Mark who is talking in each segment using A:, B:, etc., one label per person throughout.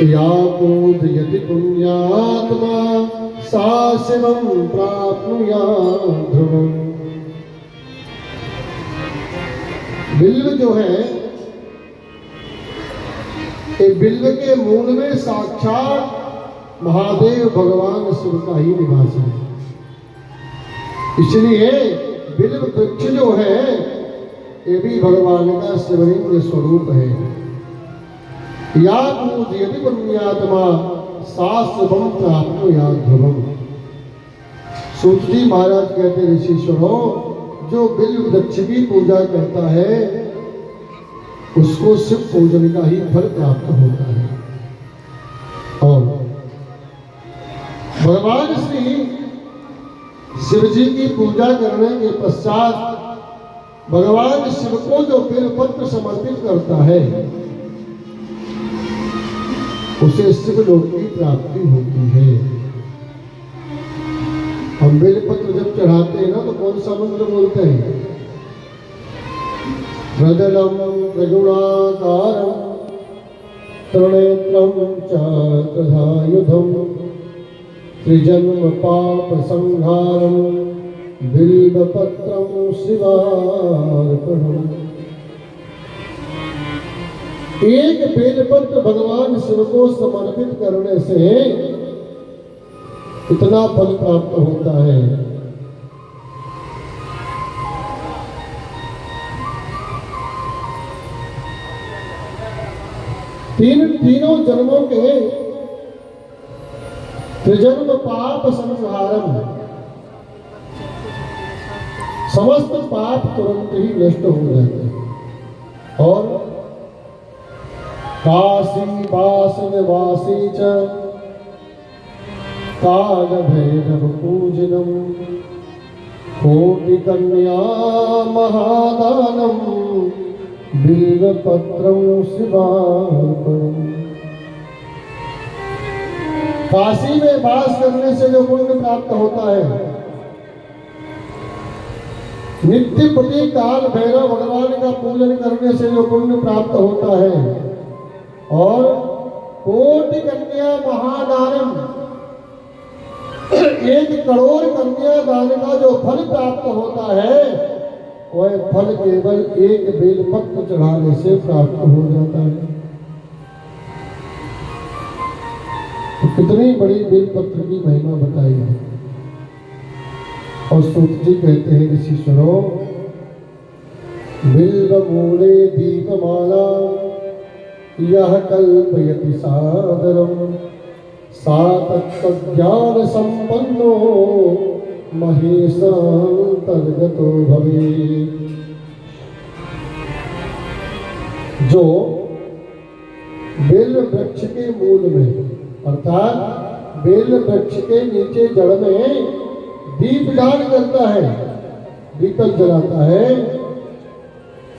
A: या पूजयति पुण्यात्मा सा शिवं प्राप्नुयात् ध्रुवम्। बिल्व जो है, ये बिल्व के मूल में साक्षात महादेव भगवान शिव का ही निवास है। इसलिए बिल्व वृक्ष जो है ये भी भगवान का शिवलिंग स्वरूप है। या पूजयति पुण्यात्मा सा शिवं प्राप्नुयात् ध्रुवम्। सूत जी महाराज कहते ऋषिश्वरों, जो बिल्व वृक्ष की पूजा करता है उसको शिव पूजन का ही फल प्राप्त होता है। और भगवान श्री शिव जी की पूजा करने के पश्चात भगवान शिव को जो बेलपत्र समर्पित करता है उसे शिवलोक की प्राप्ति होती है। हम बेलपत्र जब चढ़ाते हैं ना तो कौन सा मंत्र बोलते हैं? प्रजलम त्रिगुणाकारं त्रिनेत्रं च त्रिधायुधं त्रिजन्म पाप संहारं बिल्वपत्रं शिवार्पणम्। एक बेलपत्र भगवान शिव को समर्पित करने से इतना फल प्राप्त होता है। तीनों जन्मों के त्रिजन्म पाप संहारम, समस्त पाप तुरंत ही नष्ट हो जाते हैं। और काशी वासन वासी च काल भैरव पूजनम कोटि कन्या महादानम बिल्वपत्रं शिवार्पणम्। काशी में वास करने से जो पुण्य प्राप्त होता है, नित्य प्रति काल भैरव भगवान का पूजन करने से जो पुण्य प्राप्त होता है, और कोटि कन्या महादानम, 1 करोड़ कन्या दान का जो फल प्राप्त होता है वह फल केवल एक बेलपत्र चढ़ाने से प्राप्त हो जाता है। तो कितनी बड़ी बेलपत्र की महिमा बताई है। और सूत जी कहते हैं ऋषिश्वरों, बिल्व मूले दीपमाला यह कल्पयति सादरम सा तत्त्वज्ञान संपन्नो महेशांतर्गतो भवे। जो बेल वृक्ष के मूल में अर्थात बेल वृक्ष के नीचे जड़ में दीपदान करता है, दीपक जलाता है,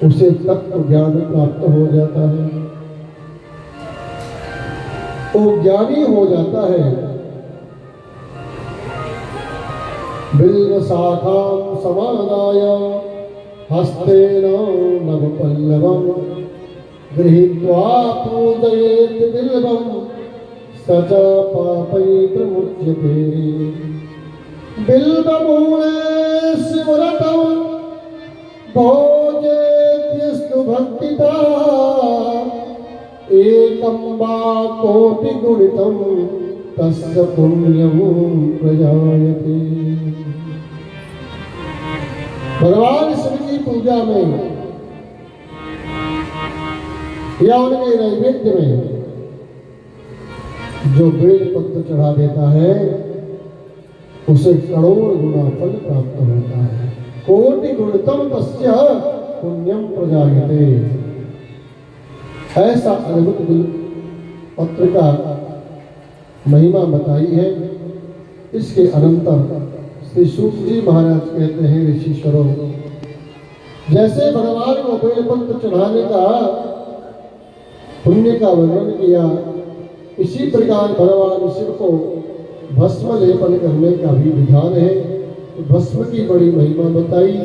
A: उसे तत्व ज्ञान प्राप्त हो जाता है, वो ज्ञानी हो जाता है। बिल्व शाखां समादाय हस्तेन नवपल्लवं गृहीत्वा पूजयेत् बिल्वं स च पापैः प्रमुच्यते। बिल्वमूले शिवरतं भोजेत्यस्तु भक्तिता एकं वा कोटिगुणितं तस्य पुण्यं प्रजायते। भगवान शिव की पूजा में या उनके नैवेद्य में जो बेल पत्र चढ़ा देता है उसे करोड़ गुना फल प्राप्त होता है। कोटि गुणितम तस्य पुण्यम प्रजायते। ऐसा अद्भुत बेल पत्र का महिमा बताई है। इसके अनंतर श्री सूत जी महाराज कहते हैं ऋषिश्वरों, जैसे भगवान को बेलपत्र चढ़ाने का पुण्य का वर्णन किया, इसी प्रकार भगवान शिव को भस्म लेपन करने का भी विधान है। भस्म की बड़ी महिमा बताई।